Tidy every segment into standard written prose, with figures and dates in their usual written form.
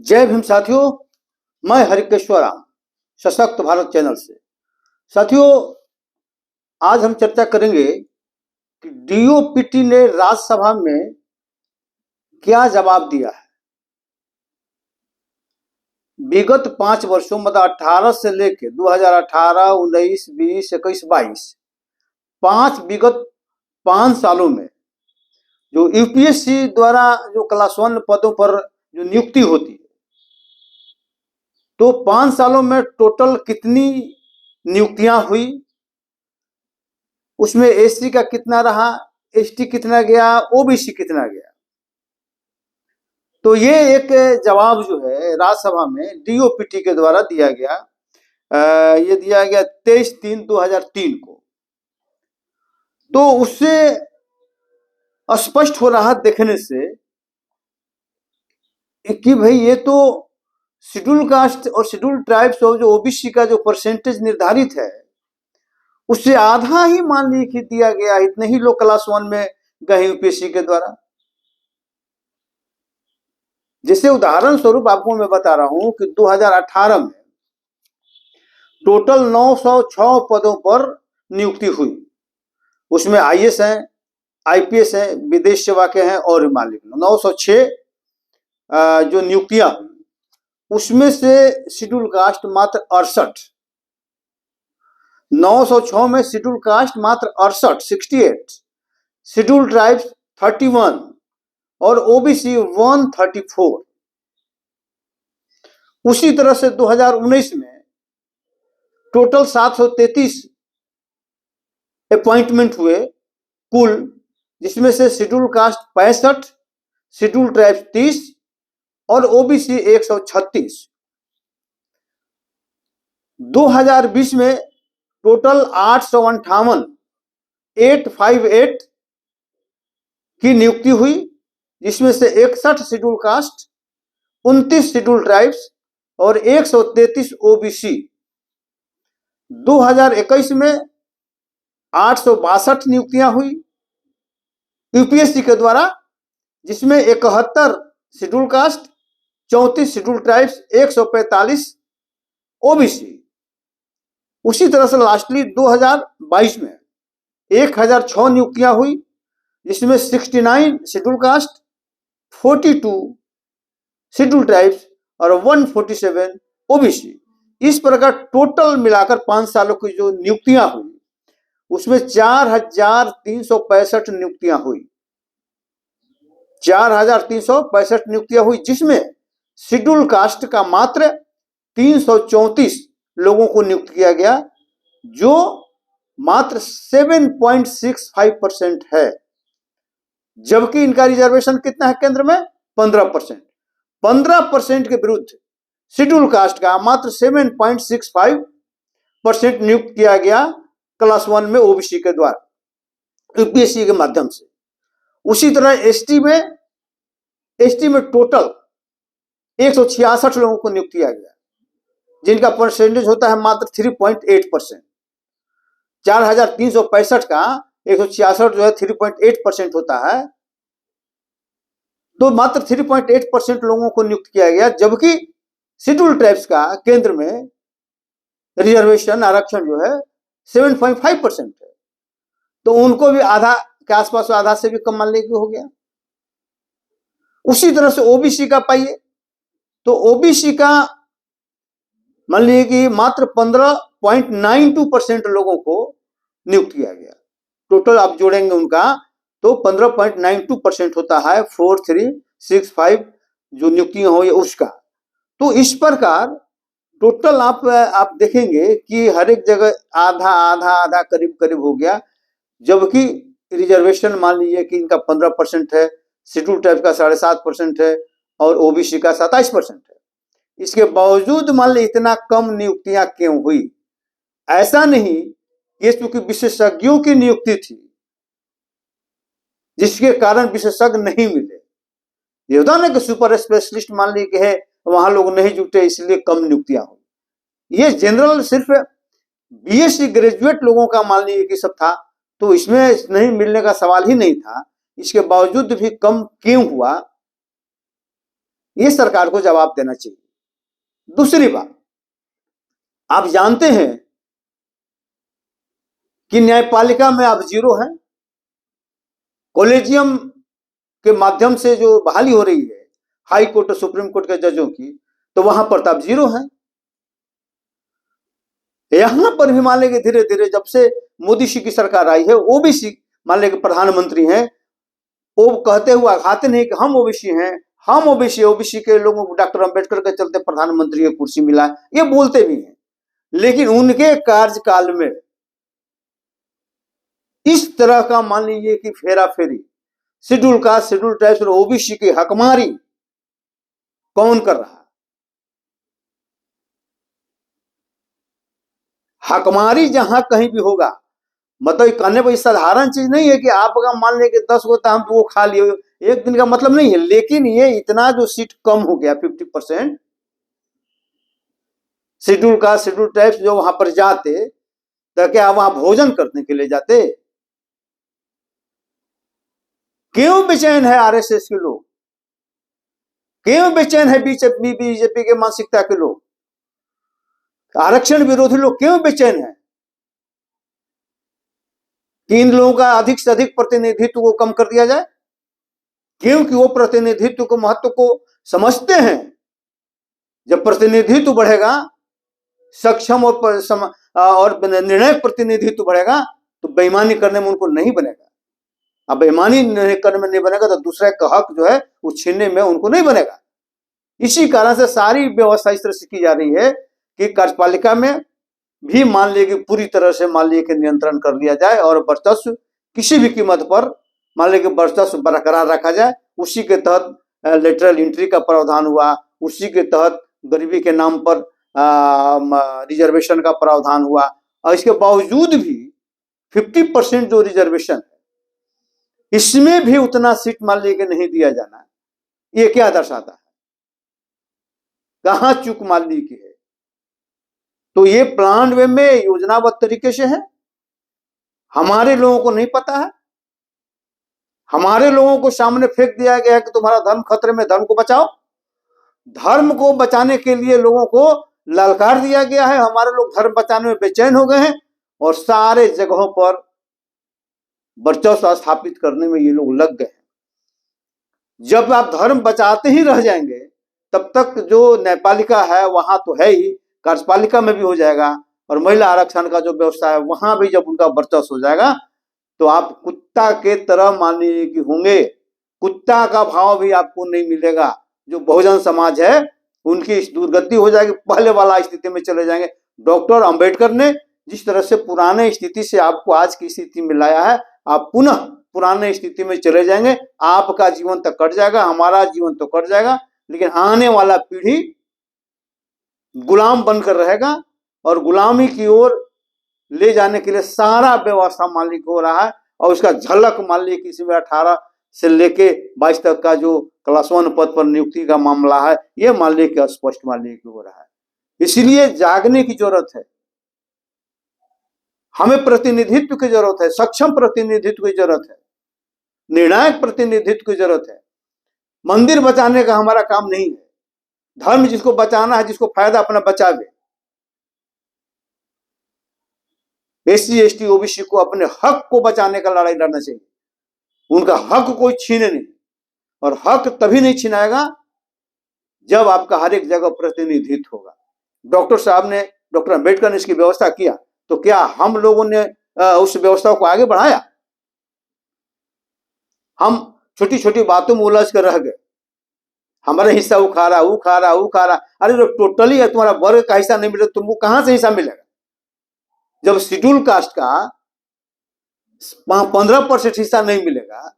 जय भीम साथियों। मैं हरिकेश्वर राम, सशक्त भारत चैनल से। साथियों, आज हम चर्चा करेंगे कि डीओपीटी ने राज्यसभा में क्या जवाब दिया है। विगत 5 वर्षों मतलब 18 से लेके 2018, 19, 20, 21, 22 विगत 5 सालों में जो यूपीएससी द्वारा जो क्लास 1 पदों पर जो नियुक्ति होती है, तो 5 सालों में टोटल कितनी नियुक्तियां हुई, उसमें एससी का कितना रहा, एसटी कितना गया, ओबीसी कितना गया। तो ये एक जवाब जो है राज्यसभा में डीओपीटी के द्वारा दिया गया। ये दिया गया 23/3/2003 को। तो उससे स्पष्ट हो रहा देखने से कि भाई ये तो शेड्यूल कास्ट और शेड्यूल ट्राइब्स और जो ओबीसी का जो परसेंटेज निर्धारित है उससे आधा ही मान लीजिए दिया गया। इतने ही लोग क्लास 1 में गए यूपीएससी के द्वारा। जैसे उदाहरण स्वरूप आपको मैं बता रहा हूं कि 2018 में टोटल 906 पदों पर नियुक्ति हुई। उसमें आईएएस हैं, आईपीएस हैं, विदेश सेवा के हैं और मालिक 906 जो नियुक्तियां हुई, उसमें से शेड्यूल कास्ट मात्र 68, 906 में शेड्यूल कास्ट मात्र 68 शेड्यूल ट्राइब्स 31 और ओबीसी 134। उसी तरह से 2019 में टोटल 733 अपॉइंटमेंट हुए कुल, जिसमें से शेड्यूल कास्ट 65, शेड्यूल ट्राइब्स 30 और ओबीसी 136। 2020 में टोटल 858 की नियुक्ति हुई, जिसमें से 61 शेड्यूल कास्ट, 29 शेड्यूल ट्राइब्स और 133 ओबीसी। 2021 में 862 नियुक्तियां हुई यूपीएससी के द्वारा, जिसमें 71 schedule caste, 34 schedule tribes, 145 OBC. उसी तरह से लास्टली 2022 में 1006 नियुक्तियां हुई, जिसमें 69 शेड्यूल कास्ट, 42 शेड्यूल ट्राइब्स और 147 ओबीसी। इस प्रकार टोटल मिलाकर 5 सालों की जो नियुक्तियां हुई उसमें 4365 नियुक्तियां हुई। 4365 नियुक्तियां हुई, जिसमें शेड्यूल कास्ट का मात्र 334 लोगों को नियुक्त किया गया, जो मात्र 7.65% है। जबकि इनका रिजर्वेशन कितना है केंद्र में? 15%। 15% के विरुद्ध शेड्यूल कास्ट का मात्र 7.65% नियुक्त किया गया क्लास 1 में ओबीसी के द्वारा यूपीएससी के माध्यम से। उसी तरह एसटी में टोटल 166 लोगों को नियुक्त किया गया, जिनका परसेंटेज होता है मात्र 3.8%। 4365 का 166 जो है 3.8% होता है, तो मात्र 3.8% लोगों को नियुक्त किया गया। जबकि शेड्यूल ट्राइब्स का केंद्र में रिजर्वेशन आरक्षण जो है 7.5% है, तो उनको भी आधा के आसपास, आधा से भी कम मान लीजिए हो गया। उसी तरह से ओबीसी का पाइए, तो ओबीसी का मान लीजिए कि मात्र 15.92% लोगों को नियुक्त किया गया। टोटल आप जोड़ेंगे उनका तो 15.92% होता है 4365 जो नियुक्तियां हुई उसका। तो इस प्रकार टोटल आप देखेंगे कि हर एक जगह आधा आधा आधा करीब करीब हो गया। जबकि रिजर्वेशन मान लीजिए कि इनका 15% है, शेड्यूल ट्राइब का 7.5% है और ओबीसी का 27% है। इसके बावजूद मान लीजिए इतना कम नियुक्तियां क्यों हुई? ऐसा नहीं, ये क्योंकि विशेषज्ञों की नियुक्ति थी, जिसके कारण विशेषज्ञ नहीं मिले। ये होता ना कि सुपर स्पेशलिस्ट मान लीजिए है, वहां लोग नहीं जुटे इसलिए कम नियुक्तियां हुई। ये जनरल सिर्फ बीएससी ग्रेजुएट लोगों का मान लीजिए कि सब था, तो इसमें नहीं मिलने का सवाल ही नहीं था। इसके बावजूद भी कम क्यों हुआ? ये सरकार को जवाब देना चाहिए। दूसरी बात, आप जानते हैं कि न्यायपालिका में आप जीरो हैं। कॉलेजियम के माध्यम से जो बहाली हो रही है हाई कोर्ट और सुप्रीम कोर्ट के जजों की, तो वहां पर तो आप जीरो हैं। यहां पर भी मान लेंगे धीरे धीरे जब से मोदी जी की सरकार आई है, ओबीसी मान लेंगे प्रधानमंत्री हैं, वो कहते हुए आते नहीं कि हम ओबीसी हैं, हम ओबीसी के लोगों को डॉक्टर अंबेडकर के चलते प्रधानमंत्री की कुर्सी मिला, ये बोलते भी हैं। लेकिन उनके कार्यकाल में इस तरह का मान लीजिए कि फेरा फेरी, शेड्यूल कास्ट, शेड्यूल ट्राइब्स और ओबीसी की हकमारी कौन कर रहा है? हकमारी जहां कहीं भी होगा, मतलब कहने पर साधारण चीज नहीं है कि आपका मान लें कि 10 होता हम तो वो खा लिए, एक दिन का मतलब नहीं है। लेकिन ये इतना जो सीट कम हो गया 50%, शेड्यूल कास्ट, शेड्यूल ट्राइब्स जो वहां पर जाते, तो क्या वहां भोजन करने के लिए जाते? क्यों बेचैन है आरएसएस के लोग? क्यों बेचैन है बीजेपी के मानसिकता के लोग? आरक्षण विरोधी लोग क्यों बेचैन है कि इन लोगों का अधिक से अधिक प्रतिनिधित्व को कम कर दिया जाए? क्योंकि वो प्रतिनिधित्व को महत्व को समझते हैं। जब प्रतिनिधित्व बढ़ेगा, सक्षम और निर्णायक प्रतिनिधित्व बढ़ेगा, तो बेईमानी करने में उनको नहीं बनेगा। अब बेईमानी करने में नहीं बनेगा तो दूसरे का हक जो है वो छीनने में उनको नहीं बनेगा। इसी कारण से सारी व्यवस्था इस तरह से की जा रही है कि कार्यपालिका में भी मान लीजिए पूरी तरह से मान लीजिए कि नियंत्रण कर लिया जाए और वर्चस्व किसी भी कीमत पर मान लीजिए कि वर्चस्व बरकरार रखा जाए। उसी के तहत लेटरल एंट्री का प्रावधान हुआ, उसी के तहत गरीबी के नाम पर रिजर्वेशन का प्रावधान हुआ। और इसके बावजूद भी 50% जो रिजर्वेशन है, इसमें भी उतना सीट मान लीजिए नहीं दिया जाना, ये क्या दर्शाता है? कहां चूक मान ली की है? तो ये प्लान वे में योजनाबद्ध तरीके से है, हमारे लोगों को नहीं पता है। हमारे लोगों को सामने फेंक दिया गया है कि तुम्हारा धर्म खतरे में, धर्म को बचाओ। धर्म को बचाने के लिए लोगों को ललकार दिया गया है। हमारे लोग धर्म बचाने में बेचैन हो गए हैं और सारे जगहों पर वर्चस्व स्थापित करने में ये लोग लग गए हैं। जब आप धर्म बचाते ही रह जाएंगे, तब तक जो न्यायपालिका है वहां तो है ही, कार्यपालिका में भी हो जाएगा। और महिला आरक्षण का जो व्यवस्था है वहां भी जब उनका वर्चस्व हो जाएगा, तो आप कुत्ता के तरह मान लीजिए कि होंगे। कुत्ता का भाव भी आपको नहीं मिलेगा। जो बहुजन समाज है उनकी दुर्गति हो जाएगी, पहले वाला स्थिति में चले जाएंगे। डॉक्टर अंबेडकर ने जिस तरह से पुराने स्थिति से आपको आज की स्थिति में लाया है, आप पुनः पुराने स्थिति में चले जाएंगे। आपका जीवन तो कट जाएगा, हमारा जीवन तो कट जाएगा, लेकिन आने वाला पीढ़ी गुलाम बनकर रहेगा। और गुलामी की ओर ले जाने के लिए सारा व्यवस्था मालिक हो रहा है। और उसका झलक मान लीजिए किसी में 18 से लेके 22 तक का जो क्लास 1 पद पर नियुक्ति का मामला है, ये मान लीजिए स्पष्ट मान लीजिए हो रहा है। इसलिए जागने की जरूरत है। हमें प्रतिनिधित्व की जरूरत है, सक्षम प्रतिनिधित्व की जरूरत है, निर्णायक प्रतिनिधित्व की जरूरत है। मंदिर बचाने का हमारा काम नहीं है। धर्म जिसको बचाना है, जिसको फायदा अपना बचावे। एससी एसटी ओबीसी को अपने हक को बचाने का लड़ाई लड़ना चाहिए। उनका हक कोई छीने नहीं। और हक तभी नहीं छीनाएगा जब आपका हर एक जगह प्रतिनिधित्व होगा। डॉक्टर साहब ने, डॉक्टर अंबेडकर ने इसकी व्यवस्था किया, तो क्या हम लोगों ने उस व्यवस्था को आगे बढ़ाया? हम छोटी छोटी बातों में उलझ कर रह गए। हमारा हिस्सा वो खा रहा। अरे जो टोटली है तुम्हारा वर्ग का हिस्सा नहीं मिले, तुमको कहां से हिस्सा मिलेगा? जब शेड्यूल कास्ट का 15% हिस्सा नहीं मिलेगा,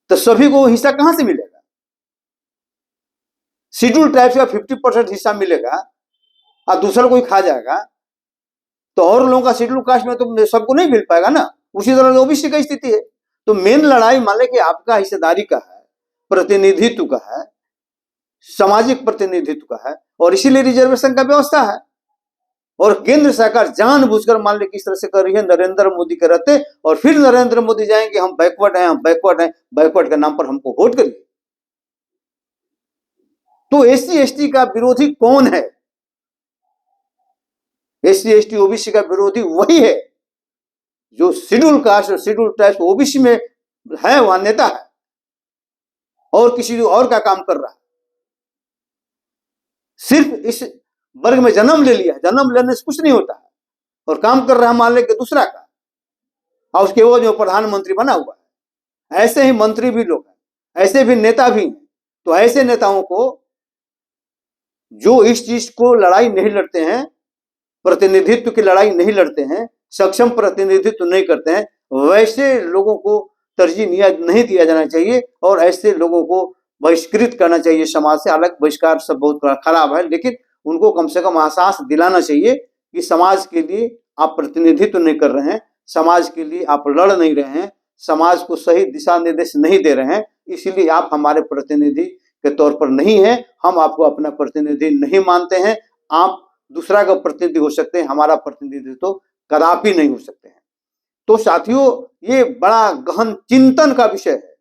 तो सभी को हिस्सा कहां से मिलेगा? शेड्यूल ट्राइब्स का 50% हिस्सा मिलेगा और दूसरा कोई खा जाएगा, तो और लोगों का शेड्यूल कास्ट में तो सबको नहीं मिल पाएगा ना। उसी तरह ओबीसी का स्थिति है। तो मेन लड़ाई मान ले कि आपका हिस्सेदारी का है, प्रतिनिधित्व का है, सामाजिक प्रतिनिधित्व का है, और इसीलिए रिजर्वेशन का व्यवस्था है। और केंद्र सरकार जानबूझकर मान ले किस तरह से कर रही है नरेंद्र मोदी के रहते, और फिर नरेंद्र मोदी जाएंगे हम बैकवर्ड हैं, हम बैकवर्ड हैं, बैकवर्ड के नाम पर हमको वोट करिए। तो एससी एसटी का विरोधी कौन है? एससी एसटी ओबीसी का विरोधी वही है जो शेड्यूल कास्ट और शेड्यूल ट्राइब्स ओबीसी में है, वहां नेता है और किसी और का काम कर रहा है। सिर्फ इस वर्ग में जन्म ले लिया, जन्म लेने से कुछ नहीं होता है, और काम कर रहा है मान ले के दूसरा का, और उसके वो जो प्रधानमंत्री बना हुआ है। ऐसे ही मंत्री भी लोग हैं, ऐसे भी नेता भी हैं। तो ऐसे नेताओं को जो इस चीज को लड़ाई नहीं लड़ते हैं, प्रतिनिधित्व की लड़ाई नहीं लड़ते हैं, सक्षम प्रतिनिधित्व नहीं करते हैं, वैसे लोगों को तरजीह नहीं दिया जाना चाहिए और ऐसे लोगों को बहिष्कृत करना चाहिए समाज से। हालांकि बहिष्कार सब बहुत खराब है, लेकिन उनको कम से कम एहसास दिलाना चाहिए कि समाज के लिए आप प्रतिनिधित्व नहीं कर रहे हैं, समाज के लिए आप लड़ नहीं रहे हैं, समाज को सही दिशा निर्देश नहीं दे रहे हैं, इसलिए आप हमारे प्रतिनिधि के तौर पर नहीं है, हम आपको अपना प्रतिनिधि नहीं मानते हैं। आप दूसरा का प्रतिनिधि हो सकते हैं, हमारा प्रतिनिधि तो कदापि नहीं हो सकते हैं। तो साथियों, ये बड़ा गहन चिंतन का विषय है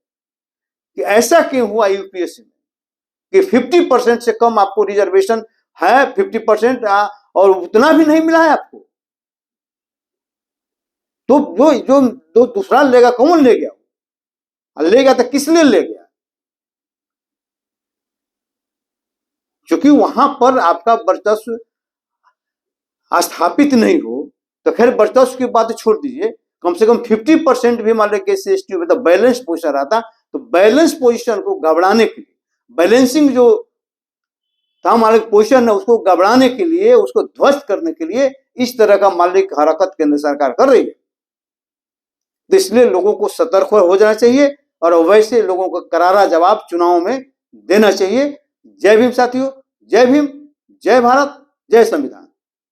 कि ऐसा क्यों हुआ यूपीएससी में कि 50% से कम आपको रिजर्वेशन है, 50% और उतना भी नहीं मिला है आपको। तो जो दूसरा लेगा, कौन ले गया? ले गया तो किस लिए ले गया? क्योंकि वहां पर आपका वर्चस्व स्थापित नहीं हो तो खैर वर्चस्व की बात छोड़ दीजिए, कम से कम 50% भी मान लीजिए एससी एसटी में तो बैलेंस पोजीशन रहता, तो बैलेंस पोजीशन को गड़बड़ाने के लिए, बैलेंसिंग जो था मालिक पोजीशन है उसको गड़बड़ाने के लिए, उसको ध्वस्त करने के लिए इस तरह का मालिक हरकत केंद्र सरकार कर रही है। तो इसलिए लोगों को सतर्क हो जाना चाहिए और वैसे लोगों को करारा जवाब चुनाव में देना चाहिए। जय भीम साथियों, जय भीम, जय भारत, जय संविधान।